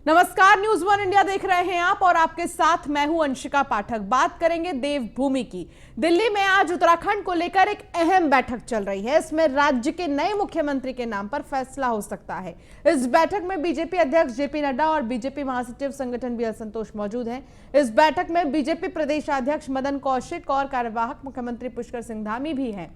नमस्कार, news one India देख रहे हैं आप और आपके साथ मैं हूं अंशिका पाठक। बात करेंगे देवभूमि की। दिल्ली में आज उत्तराखंड को लेकर एक अहम बैठक चल रही है। इसमें राज्य के नए मुख्यमंत्री के नाम पर फैसला हो सकता है। इस बैठक में बीजेपी अध्यक्ष जेपी नड्डा और बीजेपी महासचिव संगठन बीएल संतोष मौजूद हैं। इस बैठक में बीजेपी प्रदेशाध्यक्ष मदन कौशिक और कार्यवाहक मुख्यमंत्री पुष्कर सिंह धामी भी हैं।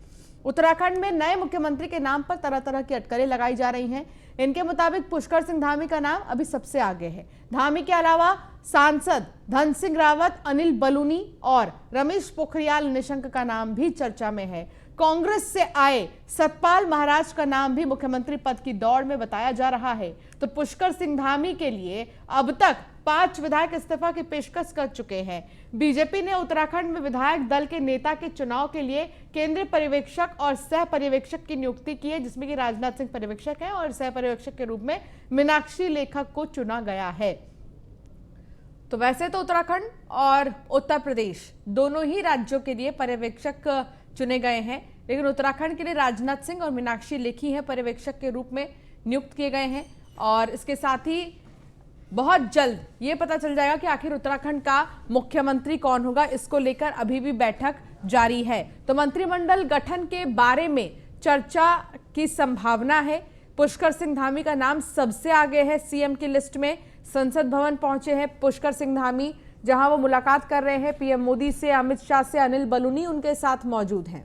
उत्तराखंड में नए मुख्यमंत्री के नाम पर तरह तरह की अटकलें लगाई जा रही हैं। इनके मुताबिक पुष्कर सिंह धामी का नाम अभी सबसे आगे है। धामी के अलावा सांसद धन सिंह रावत, अनिल बलूनी और रमेश पोखरियाल निशंक का नाम भी चर्चा में है। कांग्रेस से आए सतपाल महाराज का नाम भी मुख्यमंत्री पद की दौड़ में बताया जा रहा है। तो पुष्कर सिंह धामी के लिए अब तक 5 विधायक इस्तीफा की पेशकश कर चुके हैं। बीजेपी ने उत्तराखंड में विधायक दल के नेता के चुनाव के लिए केंद्रीय पर्यवेक्षक और सह पर्यवेक्षक की नियुक्ति की है, जिसमें कि राजनाथ सिंह पर्यवेक्षक हैं और सह पर्यवेक्षक के रूप में मीनाक्षी लेखक को चुना गया है। तो वैसे तो उत्तराखंड और उत्तर प्रदेश दोनों ही राज्यों के लिए पर्यवेक्षक चुने गए हैं, लेकिन उत्तराखंड के लिए राजनाथ सिंह और मीनाक्षी लेखी हैं पर्यवेक्षक के रूप में नियुक्त किए गए हैं। और इसके साथ ही बहुत जल्द ये पता चल जाएगा कि आखिर उत्तराखंड का मुख्यमंत्री कौन होगा। इसको लेकर अभी भी बैठक जारी है। तो मंत्रिमंडल गठन के बारे में चर्चा की संभावना है। पुष्कर सिंह धामी का नाम सबसे आगे है सीएम की लिस्ट में। संसद भवन पहुंचे हैं पुष्कर सिंह धामी, जहां वो मुलाकात कर रहे हैं पीएम मोदी से, अमित शाह से, अनिल बलूनी उनके साथ मौजूद हैं।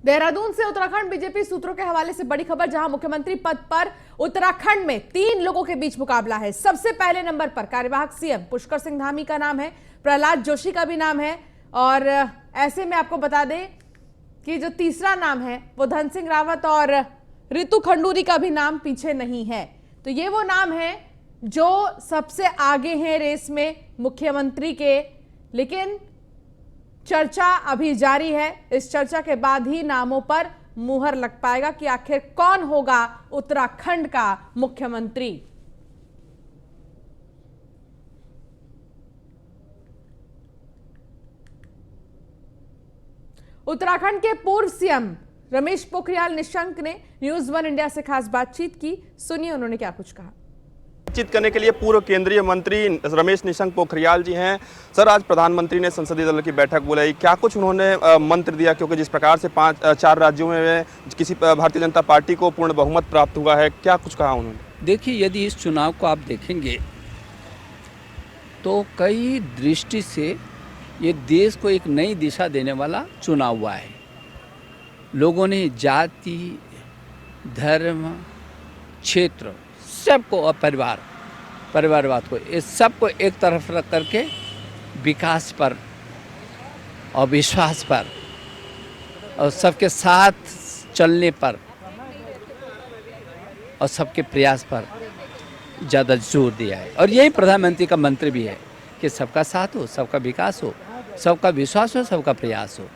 देहरादून से उत्तराखंड बीजेपी सूत्रों के हवाले से बड़ी खबर, जहां मुख्यमंत्री पद पर उत्तराखंड में 3 लोगों के बीच मुकाबला है। सबसे पहले नंबर पर कार्यवाहक सीएम पुष्कर सिंह धामी का नाम है, प्रहलाद जोशी का भी नाम है और ऐसे में आपको बता दें कि जो तीसरा नाम है वो धन सिंह रावत और रितु खंडूरी का भी नाम पीछे नहीं है। तो ये वो नाम है जो सबसे आगे हैं रेस में मुख्यमंत्री के, लेकिन चर्चा अभी जारी है। इस चर्चा के बाद ही नामों पर मुहर लग पाएगा कि आखिर कौन होगा उत्तराखंड का मुख्यमंत्री। उत्तराखंड के पूर्व सीएम रमेश पोखरियाल निशंक ने न्यूज वन इंडिया से खास बातचीत की। सुनिए उन्होंने क्या कुछ कहा। बातचीत करने के लिए पूर्व केंद्रीय मंत्री रमेश निशंक पोखरियाल जी हैं। सर, आज प्रधानमंत्री ने संसदीय दल की बैठक बुलाई, क्या कुछ उन्होंने मंत्र दिया? क्योंकि जिस प्रकार से 4 राज्यों में किसी भारतीय जनता पार्टी को पूर्ण बहुमत प्राप्त हुआ है, क्या कुछ कहा उन्होंने? देखिए, यदि इस चुनाव को आप देखेंगे तो कई दृष्टि से ये देश को एक नई दिशा देने वाला चुनाव हुआ है। लोगों ने जाति, धर्म, क्षेत्र सबको और परिवारवाद को, इस सबको एक तरफ रख करके विकास पर और विश्वास पर और सबके साथ चलने पर और सबके प्रयास पर ज़्यादा जोर दिया है। और यही प्रधानमंत्री का मंत्र भी है कि सबका साथ हो, सबका विकास हो, सबका विश्वास हो, सबका प्रयास हो।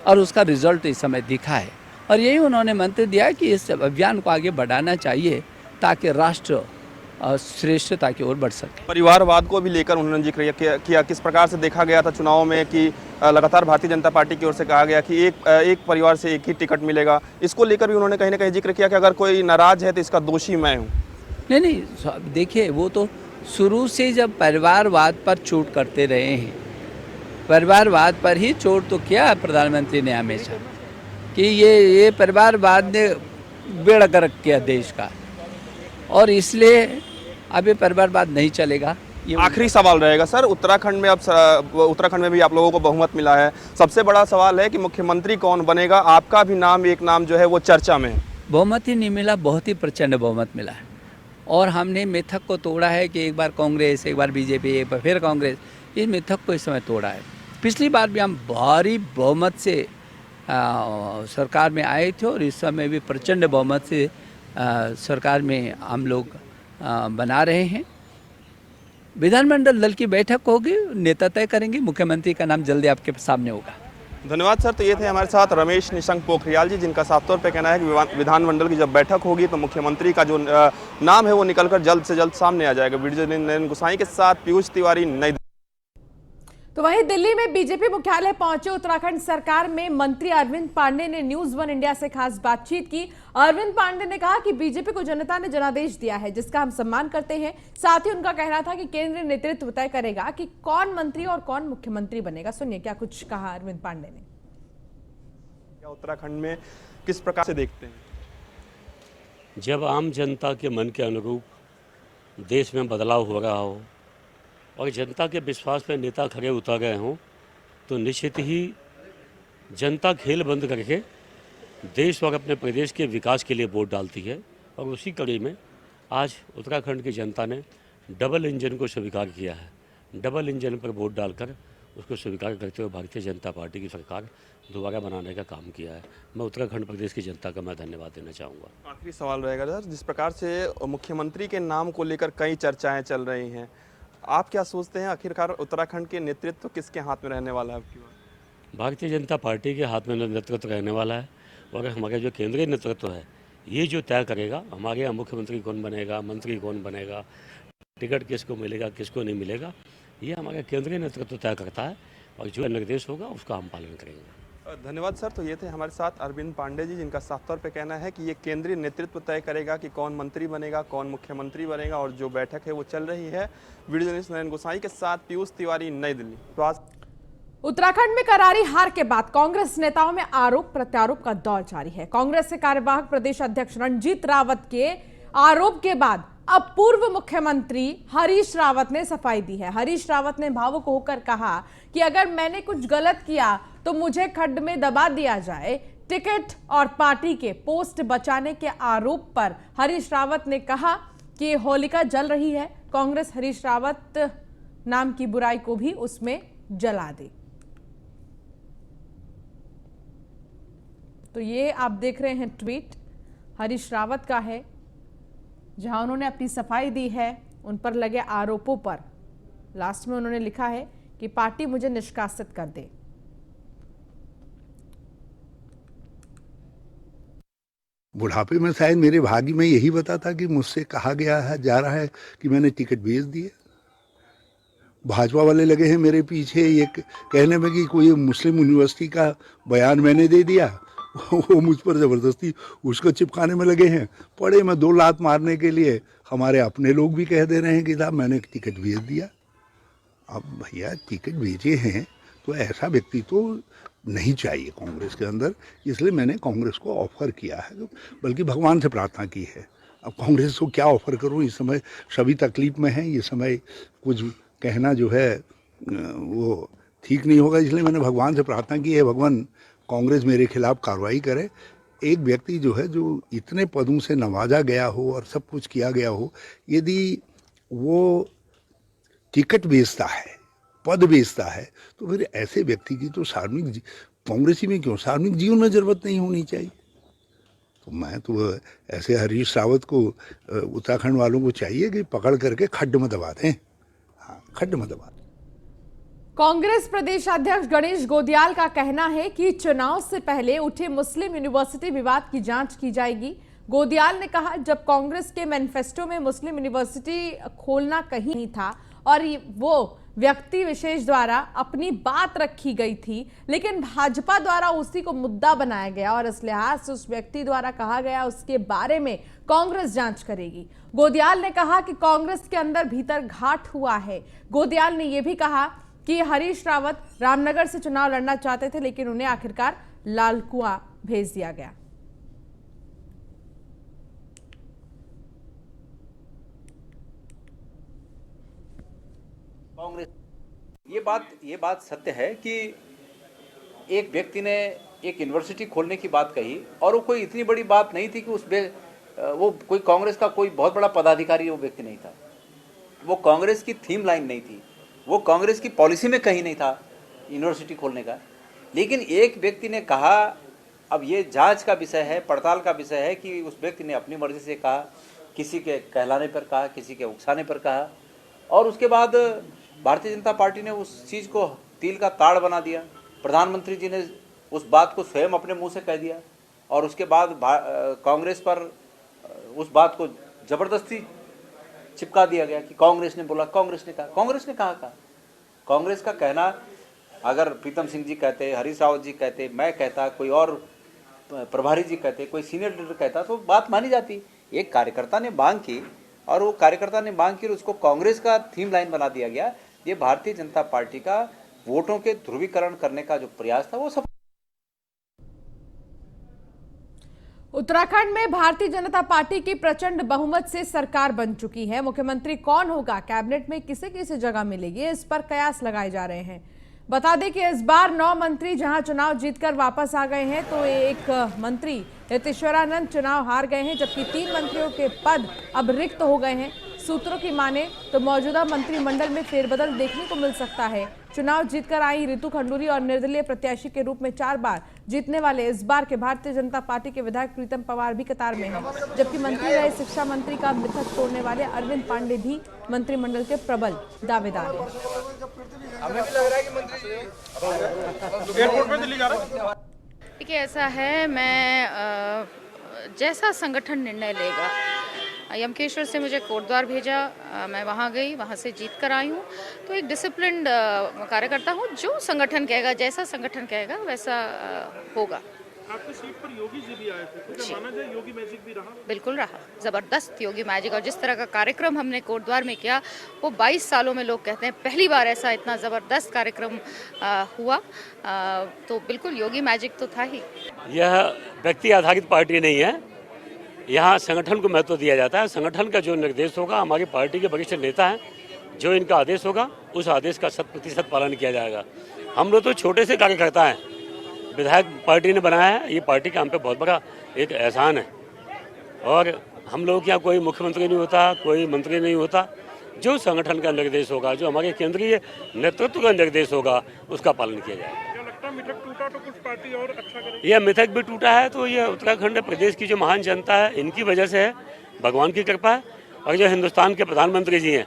और उसका रिजल्ट इस समय दिखा है। और यही उन्होंने मंत्र दिया कि इस अभियान को आगे बढ़ाना चाहिए ताकि राष्ट्र श्रेष्ठता की ओर बढ़ सके। परिवारवाद को भी लेकर उन्होंने जिक्र किया। किस प्रकार से देखा गया था चुनाव में कि लगातार भारतीय जनता पार्टी की ओर से कहा गया कि एक परिवार से एक ही टिकट मिलेगा। इसको लेकर भी उन्होंने कहीं ना कहीं जिक्र किया कि अगर कोई नाराज है तो इसका दोषी मैं हूँ। नहीं, देखिए, वो तो शुरू से जब परिवारवाद पर चोट करते रहे हैं, परिवारवाद पर ही चोट तो किया प्रधानमंत्री ने हमेशा कि ये परिवारवाद ने बेड़ा गर्क किया देश का, और इसलिए अब ये परिवारवाद नहीं चलेगा। ये आखिरी सवाल रहेगा सर, उत्तराखंड में भी आप लोगों को बहुमत मिला है। सबसे बड़ा सवाल है कि मुख्यमंत्री कौन बनेगा। आपका भी नाम, एक नाम जो है वो चर्चा में है। बहुमत ही नहीं मिला, बहुत ही प्रचंड बहुमत मिला है। और हमने मिथक को तोड़ा है कि एक बार कांग्रेस, एक बार बीजेपी, एक बार फिर कांग्रेस। इस मिथक को इस समय तोड़ा है। पिछली बार भी हम भारी बहुमत से सरकार में आए थे और इस समय भी प्रचंड बहुमत से सरकार में हम लोग बना रहे हैं। विधानमंडल दल की बैठक होगी, नेता तय करेंगे, मुख्यमंत्री का नाम जल्दी आपके सामने होगा। धन्यवाद सर। तो ये थे हमारे साथ रमेश निशंक पोखरियाल जी, जिनका साफ तौर पे कहना है कि विधानमंडल की जब बैठक होगी तो मुख्यमंत्री का जो नाम है वो निकलकर जल्द से जल्द सामने आ जाएगा। वीडियो जर्नलिस्ट गोसाई के साथ पीयूष तिवारी, नई। तो वहीं दिल्ली में बीजेपी मुख्यालय पहुंचे उत्तराखंड सरकार में मंत्री अरविंद पांडे ने न्यूज वन इंडिया से खास बातचीत की। अरविंद पांडे ने कहा कि बीजेपी को जनता ने जनादेश दिया है, जिसका हम सम्मान करते हैं। साथ ही उनका कहना था कि केंद्रीय नेतृत्व तय करेगा कि कौन मंत्री और कौन मुख्यमंत्री बनेगा। सुनिए क्या कुछ कहा अरविंद पांडे ने। क्या उत्तराखंड में किस प्रकार से देखते हैं? जब आम जनता के मन के अनुरूप देश में बदलाव हो रहा हो और जनता के विश्वास पर नेता खड़े उतर गए हों, तो निश्चित ही जनता खेल बंद करके देश और अपने प्रदेश के विकास के लिए वोट डालती है। और उसी कड़ी में आज उत्तराखंड की जनता ने डबल इंजन को स्वीकार किया है। डबल इंजन पर वोट डालकर उसको स्वीकार करते हुए भारतीय जनता पार्टी की सरकार दोबारा बनाने का काम किया है। मैं उत्तराखंड प्रदेश की जनता का मैं धन्यवाद देना चाहूँगा। आखिरी सवाल रहेगा सर, जिस प्रकार से मुख्यमंत्री के नाम को लेकर कई चर्चाएं चल रही हैं, आप क्या सोचते हैं आखिरकार उत्तराखंड के नेतृत्व किसके हाथ में रहने वाला है आपकी बार? भारतीय जनता पार्टी के हाथ में नेतृत्व रहने वाला है और हमारे जो केंद्रीय नेतृत्व है ये जो तय करेगा हमारे यहाँ मुख्यमंत्री कौन बनेगा, मंत्री कौन बनेगा, टिकट किसको मिलेगा किसको नहीं मिलेगा, ये हमारा केंद्रीय नेतृत्व तय करता है और जो निर्देश होगा उसका हम पालन करेंगे। धन्यवाद सर। तो ये थे हमारे साथ अरविंद पांडे जी, जिनका साफ तौर पे कहना है कि ये केंद्रीय नेतृत्व तय करेगा कि कौन मंत्री बनेगा, कौन मुख्यमंत्री बनेगा, और जो बैठक है वो चल रही है। वीडियो जर्नलिस्ट नयन गोसाई के साथ पीयूष तिवारी, नई दिल्ली। तो आज उत्तराखंड में करारी हार के बाद कांग्रेस नेताओं में आरोप प्रत्यारोप का दौर जारी है। कांग्रेस के कार्यवाहक प्रदेश अध्यक्ष रणजीत रावत के आरोप के बाद अब पूर्व मुख्यमंत्री हरीश रावत ने सफाई दी है। हरीश रावत ने भावुक होकर कहा कि अगर मैंने कुछ गलत किया तो मुझे खड्ड में दबा दिया जाए। टिकट और पार्टी के पोस्ट बचाने के आरोप पर हरीश रावत ने कहा कि होलिका जल रही है, कांग्रेस हरीश रावत नाम की बुराई को भी उसमें जला दे। तो ये आप देख रहे हैं ट्वीट हरीश रावत का है, जहां उन्होंने अपनी सफाई दी है उन पर लगे आरोपों पर। लास्ट में उन्होंने लिखा है कि पार्टी मुझे निष्कासित कर दे। बुढ़ापे में शायद मेरे भाग्य में यही बता था कि मुझसे कहा गया है जा रहा है कि मैंने टिकट भेज दिए। भाजपा वाले लगे हैं मेरे पीछे ये कहने में कि कोई मुस्लिम यूनिवर्सिटी का बयान मैंने दे दिया, वो मुझ पर ज़बरदस्ती उसको चिपकाने में लगे हैं। पड़े में 2 लात मारने के लिए हमारे अपने लोग भी कह दे रहे हैं कि साहब मैंने टिकट भेज दिया। अब भैया टिकट भेजे हैं तो ऐसा व्यक्ति तो नहीं चाहिए कांग्रेस के अंदर, इसलिए मैंने कांग्रेस को ऑफर किया है, बल्कि भगवान से प्रार्थना की है। अब कांग्रेस को क्या ऑफर करूं, इस समय सभी तकलीफ में हैं, ये समय कुछ कहना जो है वो ठीक नहीं होगा, इसलिए मैंने भगवान से प्रार्थना की है, भगवान कांग्रेस मेरे खिलाफ कार्रवाई करे। एक व्यक्ति जो है जो इतने पदों से नवाजा गया हो और सब कुछ किया गया हो, यदि वो टिकट बेचता है, पद बेचता है, तो फिर ऐसे व्यक्ति की तो सार्वजनिक कांग्रेसी में क्यों सार्वजनिक जीवन में जरूरत नहीं होनी चाहिए। तो मैं तो ऐसे हरीश रावत को उत्तराखंड वालों को चाहिए कि पकड़ करके खड्ड में दबा दें। हाँ, खड्ड में दबा दें। कांग्रेस प्रदेश अध्यक्ष गणेश गोदियाल का कहना है कि चुनाव से पहले उठे मुस्लिम यूनिवर्सिटी विवाद की जांच की जाएगी। गोदियाल ने कहा, जब कांग्रेस के मैनिफेस्टो में मुस्लिम यूनिवर्सिटी खोलना कहीं नहीं था और वो व्यक्ति विशेष द्वारा अपनी बात रखी गई थी, लेकिन भाजपा द्वारा उसी को मुद्दा बनाया गया और इस लिहाज से उस व्यक्ति द्वारा कहा गया उसके बारे में कांग्रेस जांच करेगी। गोदियाल ने कहा कि कांग्रेस के अंदर भीतर घाट हुआ है। गोदियाल ने यह भी कहा कि हरीश रावत रामनगर से चुनाव लड़ना चाहते थे, लेकिन उन्हें आखिरकार लालकुआं भेज दिया गया। कांग्रेस ये बात सत्य है कि एक व्यक्ति ने एक यूनिवर्सिटी खोलने की बात कही और वो कोई इतनी बड़ी बात नहीं थी कि वो कोई कांग्रेस का कोई बहुत बड़ा पदाधिकारी वो व्यक्ति नहीं था, वो कांग्रेस की थीम लाइन नहीं थी, वो कांग्रेस की पॉलिसी में कहीं नहीं था यूनिवर्सिटी खोलने का। लेकिन एक व्यक्ति ने कहा, अब ये जांच का विषय है, पड़ताल का विषय है कि उस व्यक्ति ने अपनी मर्जी से कहा, किसी के कहलाने पर कहा, किसी के उकसाने पर कहा, और उसके बाद भारतीय जनता पार्टी ने उस चीज़ को तिल का ताड़ बना दिया प्रधानमंत्री जी ने उस बात को स्वयं अपने मुंह से कह दिया और उसके बाद कांग्रेस पर उस बात को जबरदस्ती चिपका दिया गया कि कांग्रेस ने बोला, कांग्रेस ने कहा। कांग्रेस ने कहा कांग्रेस का कहना अगर प्रीतम सिंह जी कहते, हरीश रावत जी कहते, मैं कहता, कोई और प्रभारी जी कहते, कोई सीनियर लीडर कहता तो बात मानी जाती। एक कार्यकर्ता ने मांग की और वो कार्यकर्ता ने मांग की और उसको कांग्रेस का थीम लाइन बना दिया गया। ये भारतीय जनता पार्टी का वोटों के ध्रुवीकरण करने का जो प्रयास था वो सब। उत्तराखंड में भारतीय जनता पार्टी की प्रचंड बहुमत से सरकार बन चुकी है। मुख्यमंत्री कौन होगा, कैबिनेट में किसे किसे जगह मिलेगी, इस पर कयास लगाए जा रहे हैं। बता दें कि इस बार 9 मंत्री जहां चुनाव जीतकर वापस आ गए हैं तो एक मंत्री यतीश्वरानंद चुनाव हार गए हैं, जबकि 3 मंत्रियों के पद अब रिक्त हो गए हैं। सूत्रों की माने तो मौजूदा मंत्रिमंडल में फेरबदल देखने को मिल सकता है। चुनाव जीतकर आई रितु खंडूरी और निर्दलीय प्रत्याशी के रूप में 4 बार जीतने वाले इस बार के भारतीय जनता पार्टी के विधायक प्रीतम पवार भी कतार में हैं, जबकि मंत्री रहे शिक्षा मंत्री का मिथक तोड़ने वाले अरविंद पांडे भी मंत्रिमंडल के प्रबल दावेदार हैं। देखिए, ऐसा है, मैं जैसा संगठन निर्णय लेगा, यमकेश्वर से मुझे कोटद्वार भेजा, मैं वहाँ गई, वहाँ से जीत कर आई हूँ। तो एक डिसिप्लिन्ड कार्यकर्ता हूँ, जो संगठन कहेगा, जैसा संगठन कहेगा वैसा होगा। आपकी सीट पर योगी जी भी आए थे, तो क्या माना जाए योगी मैजिक भी रहा? बिल्कुल रहा, जबरदस्त योगी मैजिक। और जिस तरह का कार्यक्रम हमने कोटद्वार में किया, वो 22 सालों में लोग कहते हैं पहली बार ऐसा इतना जबरदस्त कार्यक्रम हुआ। तो बिल्कुल योगी मैजिक तो था ही। यह व्यक्ति आधारित पार्टी नहीं है, यहाँ संगठन को महत्व दिया जाता है। संगठन का जो निर्देश होगा, हमारी पार्टी के वरिष्ठ नेता हैं, जो इनका आदेश होगा उस आदेश का 100% पालन किया जाएगा। हम लोग तो छोटे से कार्यकर्ता हैं, विधायक पार्टी ने बनाया है, ये पार्टी का हम पे बहुत बड़ा एक एहसान है। और हम लोग के यहाँ कोई मुख्यमंत्री नहीं होता, कोई मंत्री नहीं होता। जो संगठन का निर्देश होगा, जो हमारे केंद्रीय नेतृत्व का निर्देश होगा, उसका पालन किया जाएगा। मिथक टूटा तो कुछ पार्टी और अच्छा करेगी। यह मिथक भी टूटा है तो यह उत्तराखंड प्रदेश की जो महान जनता है, इनकी वजह से है, भगवान की कृपा है। और जो हिंदुस्तान के प्रधानमंत्री जी हैं,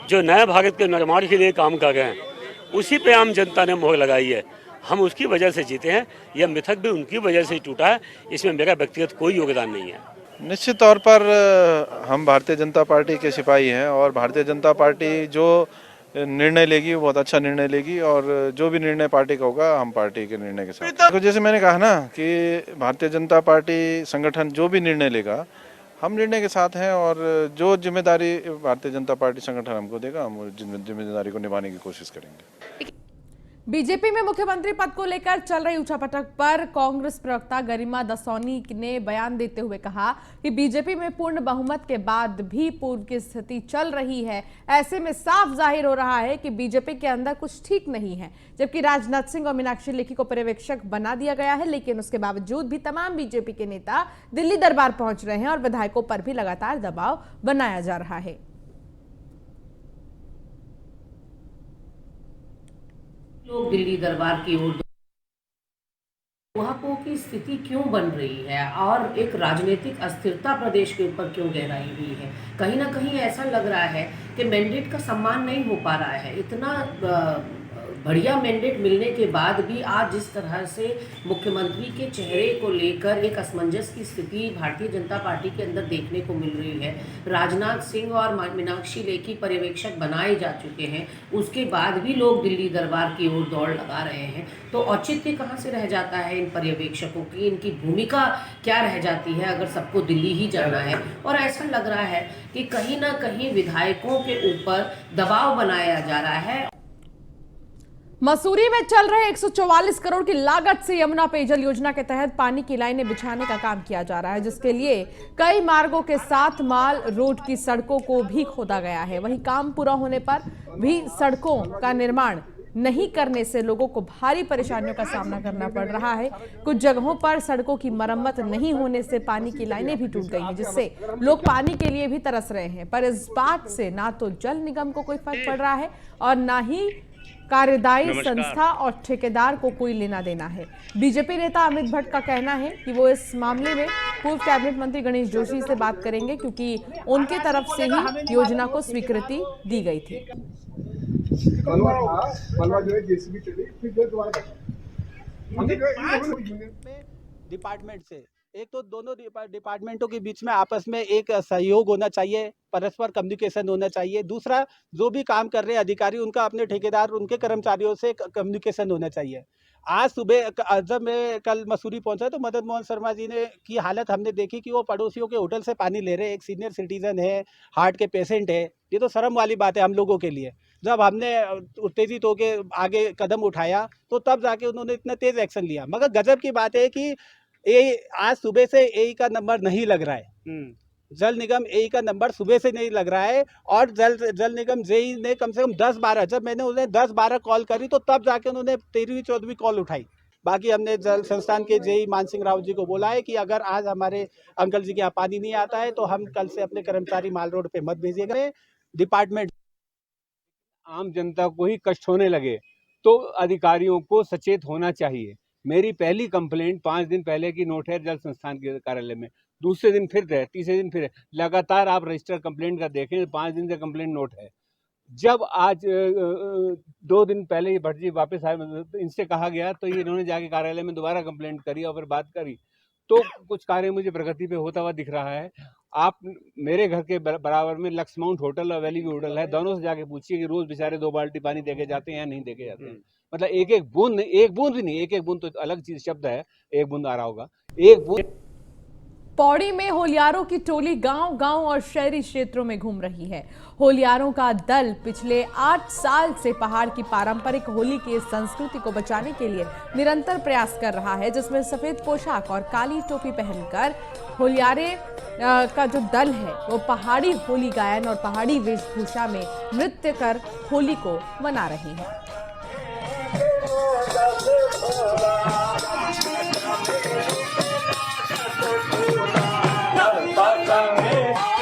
जो नए भारत के निर्माण के लिए काम कर रहे हैं, उसी पे आम जनता ने मोहर लगाई है। हम उसकी वजह से जीते हैं। यह मिथक भी उनकी वजह से ही टूटा है, इसमें मेरा व्यक्तिगत कोई योगदान नहीं है। निश्चित तौर पर हम भारतीय जनता पार्टी के सिपाही हैं और भारतीय जनता पार्टी जो निर्णय लेगी वो बहुत अच्छा निर्णय लेगी और जो भी निर्णय पार्टी का होगा हम पार्टी के निर्णय के साथ। तो जैसे मैंने कहा ना कि भारतीय जनता पार्टी संगठन जो भी निर्णय लेगा हम निर्णय के साथ हैं और जो जिम्मेदारी भारतीय जनता पार्टी संगठन हमको देगा हम जिम्मेदारी को निभाने की कोशिश करेंगे। बीजेपी में मुख्यमंत्री पद को लेकर चल रही उठापटक पर कांग्रेस प्रवक्ता गरिमा दसौनी ने बयान देते हुए कहा कि बीजेपी में पूर्ण बहुमत के बाद भी पूर्व की स्थिति चल रही है। ऐसे में साफ जाहिर हो रहा है कि बीजेपी के अंदर कुछ ठीक नहीं है। जबकि राजनाथ सिंह और मीनाक्षी लेखी को पर्यवेक्षक बना दिया गया है, लेकिन उसके बावजूद भी तमाम बीजेपी के नेता दिल्ली दरबार पहुंच रहे हैं और विधायकों पर भी लगातार दबाव बनाया जा रहा है। लोग दिल्ली दरबार की ओर वहां की स्थिति क्यों बन रही है और एक राजनीतिक अस्थिरता प्रदेश के ऊपर क्यों गहराई हुई है। कहीं ना कहीं ऐसा लग रहा है कि मैंडेट का सम्मान नहीं हो पा रहा है। इतना बढ़िया मैंडेट मिलने के बाद भी आज जिस तरह से मुख्यमंत्री के चेहरे को लेकर एक असमंजस की स्थिति भारतीय जनता पार्टी के अंदर देखने को मिल रही है। राजनाथ सिंह और मीनाक्षी लेखी पर्यवेक्षक बनाए जा चुके हैं, उसके बाद भी लोग दिल्ली दरबार की ओर दौड़ लगा रहे हैं। तो औचित्य कहाँ से रह जाता है इन पर्यवेक्षकों की, इनकी भूमिका क्या रह जाती है अगर सबको दिल्ली ही जाना है। और ऐसा लग रहा है कि कहीं ना कहीं विधायकों के ऊपर दबाव बनाया जा रहा है। मसूरी में चल रहे 144 करोड़ की लागत से यमुना पेयजल योजना के तहत पानी की लाइनें बिछाने का काम किया जा रहा है, जिसके लिए कई मार्गों के साथ माल रोड की सड़कों को भी खोदा गया है। वहीं काम पूरा होने पर भी सड़कों का निर्माण नहीं करने से लोगों को भारी परेशानियों का सामना करना पड़ रहा है। कुछ जगहों पर सड़कों की मरम्मत नहीं होने से पानी की लाइनें भी टूट गई हैं, जिससे लोग पानी के लिए भी तरस रहे हैं। पर इस बात से ना तो जल निगम को कोई फर्क पड़ रहा है और ना ही कार्यदायी संस्था और ठेकेदार को कोई लेना देना है। बीजेपी नेता अमित भट्ट का कहना है कि वो इस मामले में पूर्व कैबिनेट मंत्री गणेश जोशी से बात करेंगे, क्योंकि उनके तरफ से ही योजना को स्वीकृति दी गई थी। डिपार्टमेंट से एक तो दोनों डिपार्टमेंटों के बीच में आपस में एक सहयोग होना चाहिए, परस्पर कम्युनिकेशन होना चाहिए। दूसरा, जो भी काम कर रहे हैं अधिकारी, उनका अपने ठेकेदार, उनके कर्मचारियों से कम्युनिकेशन होना चाहिए। आज सुबह जब मैं कल मसूरी पहुंचा तो मदन मोहन शर्मा जी ने की हालत हमने देखी कि वो पड़ोसियों के होटल से पानी ले रहे हैं। एक सीनियर सिटीजन है, हार्ट के पेशेंट है। ये तो शर्म वाली बात है हम लोगों के लिए। जब हमने उत्तेजित होकर आगे कदम उठाया तो तब जाके उन्होंने इतना तेज एक्शन लिया। मगर गजब की बात है कि आज सुबह से एई का नंबर नहीं लग रहा है। जल निगम एई का नंबर सुबह से नहीं लग रहा है और जल निगम जेई ने कम से कम 10-12, जब मैंने उन्हें 10-12 कॉल करी तो तब जाके उन्होंने 13वीं-14वीं कॉल उठाई। बाकी हमने जल संस्थान के जेई मान सिंह राव जी को बोला है कि अगर आज हमारे अंकल जी के यहाँ पानी नहीं आता है तो हम कल से अपने कर्मचारी माल रोड पे मत भेजिएगा। डिपार्टमेंट आम जनता को ही कष्ट होने लगे तो अधिकारियों को सचेत होना चाहिए। मेरी पहली कंप्लेंट 5 दिन पहले की नोट है जल संस्थान के कार्यालय में, दूसरे दिन फिर है, तीसरे दिन फिर है। लगातार आप रजिस्टर कंप्लेंट का देखें, 5 दिन से कंप्लेंट नोट है। जब आज 2 दिन पहले ये भट्ट जी वापस आए, इनसे कहा गया तो ये इन्होंने जाके कार्यालय में दोबारा कंप्लेंट करी और फिर बात करी तो कुछ कार्य मुझे प्रगति पे होता हुआ दिख रहा है। आप मेरे घर के बराबर में लक्स माउंट होटल और वैली व्यू होटल है, दोनों से जाके पूछिए कि रोज बेचारे 2 बाल्टी पानी देके जाते हैं या नहीं देके जाते हैं। मतलब एक बूंद भी नहीं, एक बूंद तो अलग चीज शब्द है, एक बूंद आ रहा होगा, एक बूंद। पौड़ी में होलियारों की टोली गांव-गांव और शहरी क्षेत्रों में घूम रही है। होलियारों का दल पिछले 8 साल से पहाड़ की पारंपरिक होली की संस्कृति को बचाने के लिए निरंतर प्रयास कर रहा है, जिसमें सफेद पोशाक और काली टोपी पहनकर होलियारे का जो दल है वो पहाड़ी होली गायन और पहाड़ी वेशभूषा में नृत्य कर होली को मना रही है।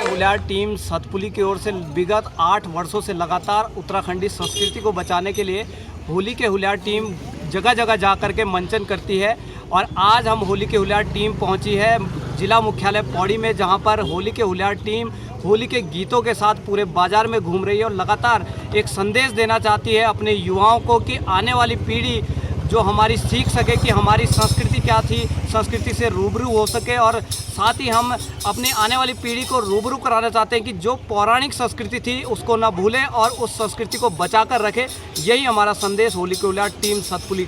होलियार टीम सतपुली की ओर से विगत 8 वर्षों से लगातार उत्तराखंडी संस्कृति को बचाने के लिए होली के होलियार टीम जगह जगह जा कर के मंचन करती है। और आज हम होली के होलियार टीम पहुंची है जिला मुख्यालय पौड़ी में, जहां पर होली के होलियार टीम होली के गीतों के साथ पूरे बाजार में घूम रही है और लगातार एक संदेश देना चाहती है अपने युवाओं को कि आने वाली पीढ़ी जो हमारी सीख सके कि हमारी संस्कृति क्या थी, संस्कृति से रूबरू हो सके। और साथ ही हम अपने आने वाली पीढ़ी को रूबरू कराना चाहते हैं कि जो पौराणिक संस्कृति थी उसको ना भूलें और उस संस्कृति को बचा कर रखें। यही हमारा संदेश होली के होलियार टीम सतपुली।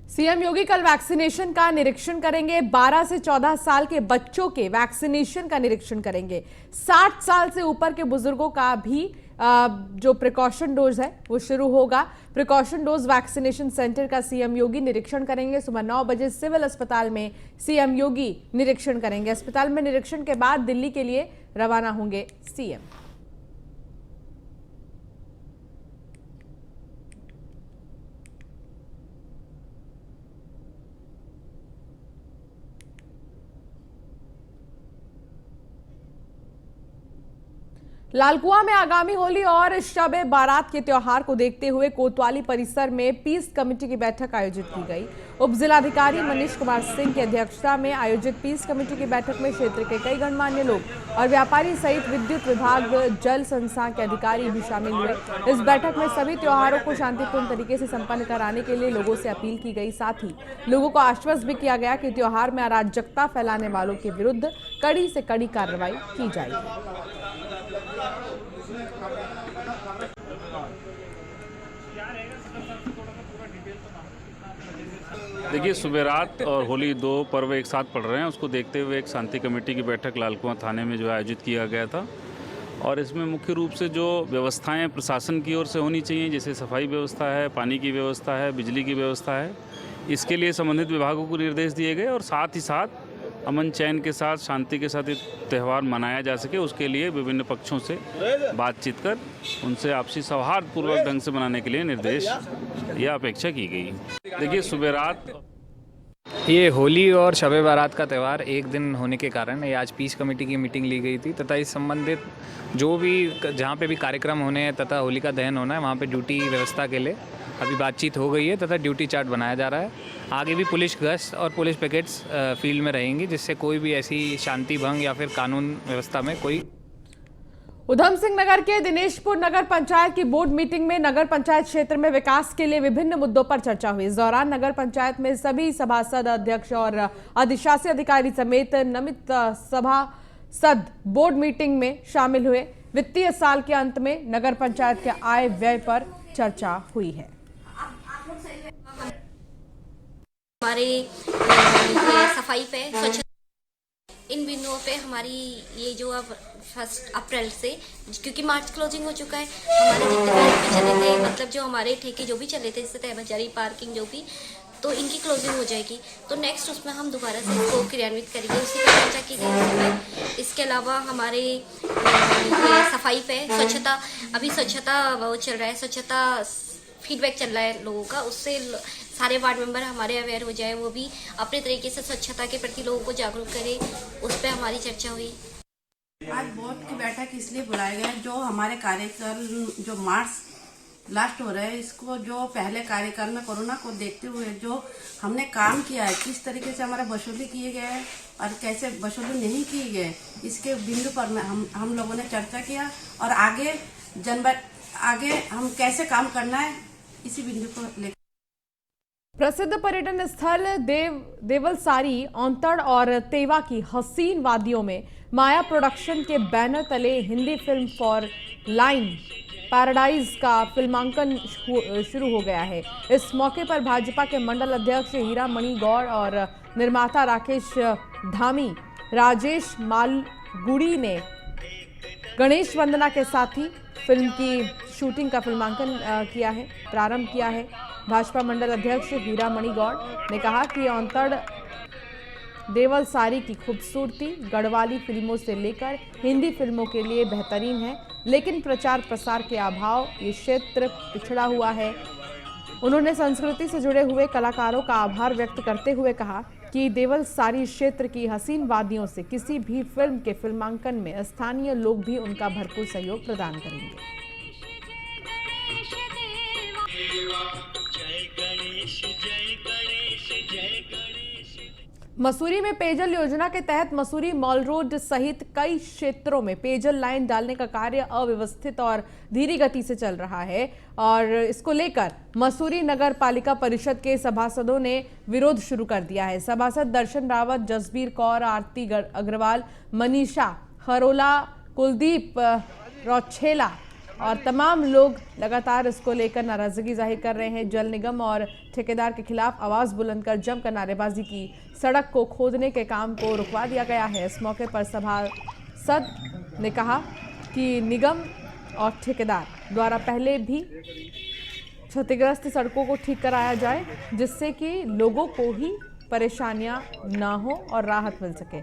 सीएम योगी कल वैक्सीनेशन का निरीक्षण करेंगे। 12 से 14 साल के बच्चों के वैक्सीनेशन का निरीक्षण करेंगे। 60 साल से ऊपर के बुजुर्गों का भी जो प्रिकॉशन डोज है वो शुरू होगा। प्रिकॉशन डोज वैक्सीनेशन सेंटर का सीएम योगी निरीक्षण करेंगे। सुबह 9 बजे सिविल अस्पताल में सीएम योगी निरीक्षण करेंगे। अस्पताल में निरीक्षण के बाद दिल्ली के लिए रवाना होंगे सीएम। लालकुआं में आगामी होली और शब-ए बारात के त्योहार को देखते हुए कोतवाली परिसर में पीस कमेटी की बैठक आयोजित की गई। उप जिलाधिकारी मनीष कुमार सिंह की अध्यक्षता में आयोजित पीस कमेटी की बैठक में क्षेत्र के कई गणमान्य लोग और व्यापारी सहित विद्युत विभाग, जल संस्थान के अधिकारी भी शामिल हुए। इस बैठक में सभी त्योहारों को शांतिपूर्ण तरीके से संपन्न कराने के लिए लोगों से अपील की गई। साथ ही लोगों को आश्वस्त भी किया गया कि त्योहार में अराजकता फैलाने वालों के विरुद्ध कड़ी से कड़ी कार्रवाई की जाएगी। देखिए, सुबेरात और होली 2 पर्व एक साथ पड़ रहे हैं, उसको देखते हुए एक शांति कमेटी की बैठक लालकुआं थाने में जो आयोजित किया गया था। और इसमें मुख्य रूप से जो व्यवस्थाएं प्रशासन की ओर से होनी चाहिए, जैसे सफाई व्यवस्था है, पानी की व्यवस्था है, बिजली की व्यवस्था है, इसके लिए संबंधित विभागों को निर्देश दिए गए। और साथ ही साथ अमन चैन के साथ, शांति के साथ ये त्यौहार मनाया जा सके, उसके लिए विभिन्न पक्षों से बातचीत कर उनसे आपसी सौहार्दपूर्वक ढंग से मनाने के लिए निर्देश या अपेक्षा की गई। देखिए, सुबेरात ये होली और शब-ए बारात का त्यौहार एक दिन होने के कारण ये आज पीस कमेटी की मीटिंग ली गई थी तथा इस संबंधित जो भी जहाँ पे भी कार्यक्रम होने हैं तथा होली का दहन होना है वहाँ पे ड्यूटी व्यवस्था के लिए अभी बातचीत हो गई है तथा ड्यूटी चार्ट बनाया जा रहा है। आगे भी पुलिस गश्त और पुलिस पिकेट्स फील्ड में रहेंगी जिससे कोई भी ऐसी शांति भंग या फिर कानून व्यवस्था में कोई। उधम सिंह नगर के दिनेशपुर नगर पंचायत की बोर्ड मीटिंग में नगर पंचायत क्षेत्र में विकास के लिए विभिन्न मुद्दों पर चर्चा हुई। इस दौरान नगर पंचायत में सभी सभासद, अध्यक्ष और अधिशासी अधिकारी समेत नियमित सभासद बोर्ड मीटिंग में शामिल हुए। वित्तीय साल के अंत में नगर पंचायत के आय व्यय पर चर्चा हुई है। हमारे ये सफाई पे, स्वच्छता, इन बिंदुओं पे हमारी ये जो अब 1 अप्रैल से, क्योंकि मार्च क्लोजिंग हो चुका है, हमारे जितने भी चले थे, मतलब जो हमारे ठेके जो भी चले थे, जैसे तहबाजारी, पार्किंग जो भी, तो इनकी क्लोजिंग हो जाएगी। तो नेक्स्ट उसमें हम दोबारा से इसको क्रियान्वित करेंगे, उसी पर चर्चा की गई। इसके अलावा हमारे ये सफाई पे, स्वच्छता, अभी स्वच्छता वो चल रहा है, स्वच्छता फीडबैक चल रहा है लोगों का, उससे सारे वार्ड मेंबर हमारे अवेयर हो जाए, वो भी अपने तरीके से स्वच्छता के प्रति लोगों को जागरूक करें, उस पर हमारी चर्चा हुई। आज बोर्ड की बैठक इसलिए बुलाया गया है, जो हमारे कार्यकाल जो मार्च लास्ट हो रहा है, इसको जो पहले कार्यकाल में कोरोना को देखते हुए जो हमने काम किया है, किस तरीके से हमारा वसूली किए गए हैं और कैसे वसूली नहीं किए गए, इसके बिंदु पर हम लोगों ने चर्चा किया और आगे हम कैसे काम करना है, इसी बिंदु को लेकर। प्रसिद्ध पर्यटन स्थल देवलसारी, औंतड़ और तेवा की हसीन वादियों में माया प्रोडक्शन के बैनर तले Hindi film for line paradise का फिल्मांकन शुरू हो गया है। इस मौके पर भाजपा के मंडल अध्यक्ष हीरा मणि गौड़ और निर्माता राकेश धामी, राजेश मालगुड़ी ने गणेश वंदना के साथ ही फिल्म की शूटिंग का फिल्मांकन प्रारंभ किया है। भाजपा मंडल अध्यक्ष हीरा मणि गौड़ ने कहा कि औंतड़ देवलसारी की खूबसूरती गढ़वाली फिल्मों से लेकर हिंदी फिल्मों के लिए बेहतरीन है, लेकिन प्रचार प्रसार के अभाव ये क्षेत्र पिछड़ा हुआ है। उन्होंने संस्कृति से जुड़े हुए कलाकारों का आभार व्यक्त करते हुए कहा कि देवलसारी क्षेत्र की हसीन वादियों से किसी भी फिल्म के फिल्मांकन में स्थानीय लोग भी उनका भरपूर सहयोग प्रदान करेंगे। मसूरी में पेयजल योजना के तहत मसूरी मॉल रोड सहित कई क्षेत्रों में पेयजल लाइन डालने का कार्य अव्यवस्थित और धीमी गति से चल रहा है और इसको लेकर मसूरी नगर पालिका परिषद के सभासदों ने विरोध शुरू कर दिया है। सभासद दर्शन रावत, जसबीर कौर, आरती अग्रवाल, मनीषा खरोला, कुलदीप रौछेला और तमाम लोग लगातार इसको लेकर नाराजगी जाहिर कर रहे हैं। जल निगम और ठेकेदार के खिलाफ आवाज बुलंद कर जमकर नारेबाजी की। सड़क को खोदने के काम को रुकवा दिया गया है। इस मौके पर सभासद ने कहा कि निगम और ठेकेदार द्वारा पहले भी क्षतिग्रस्त सड़कों को ठीक कराया जाए, जिससे कि लोगों को ही परेशानियां ना हो और राहत मिल सके।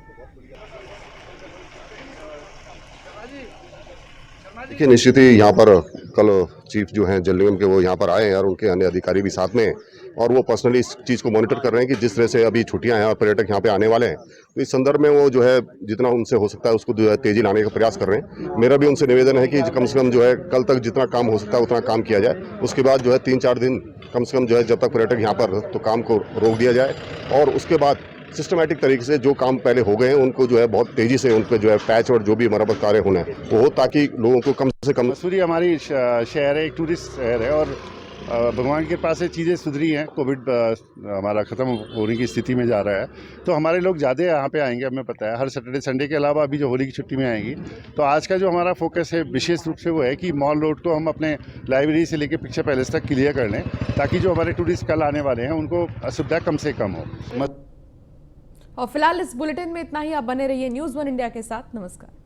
देखिए, निश्चित ही यहाँ पर कल चीफ जो हैं जल निगम के, वो यहाँ पर आए हैं और उनके अन्य अधिकारी भी साथ में, और वो पर्सनली इस चीज़ को मॉनिटर कर रहे हैं कि जिस तरह से अभी छुट्टियां हैं और पर्यटक यहाँ पे आने वाले हैं, तो इस संदर्भ में वो जो है जितना उनसे हो सकता है उसको जो है तेजी लाने का प्रयास कर रहे हैं। मेरा भी उनसे निवेदन है कि कम से कम जो है कल तक जितना काम हो सकता है उतना काम किया जाए। उसके बाद जो है 3-4 दिन कम से कम जो है जब तक पर्यटक यहाँ पर, तो काम को रोक दिया जाए और उसके बाद सिस्टमैटिक तरीके से जो काम पहले हो गए हैं उनको जो है बहुत तेजी से उन पर जो है पैच और जो भी मरम्मत कार्य होना है वो हो, ताकि लोगों को कम से कम। मसूरी हमारी शहर है, एक टूरिस्ट शहर है और भगवान के पास से चीज़ें सुधरी हैं। कोविड हमारा ख़त्म होने की स्थिति में जा रहा है, तो हमारे लोग ज़्यादा यहाँ पे आएंगे, हमें पता है। हर सैटरडे संडे के अलावा अभी जो होली की छुट्टी में आएंगी, तो आज का जो हमारा फोकस है विशेष रूप से वो है कि मॉल रोड को हम अपने लाइब्रेरी से लेकर पिक्चर पैलेस तक क्लियर कर लें, ताकि जो हमारे टूरिस्ट कल आने वाले हैं उनको असुविधा कम से कम हो। और फिलहाल इस बुलेटिन में इतना ही। आप बने रहिए न्यूज़ 1 इंडिया के साथ। नमस्कार।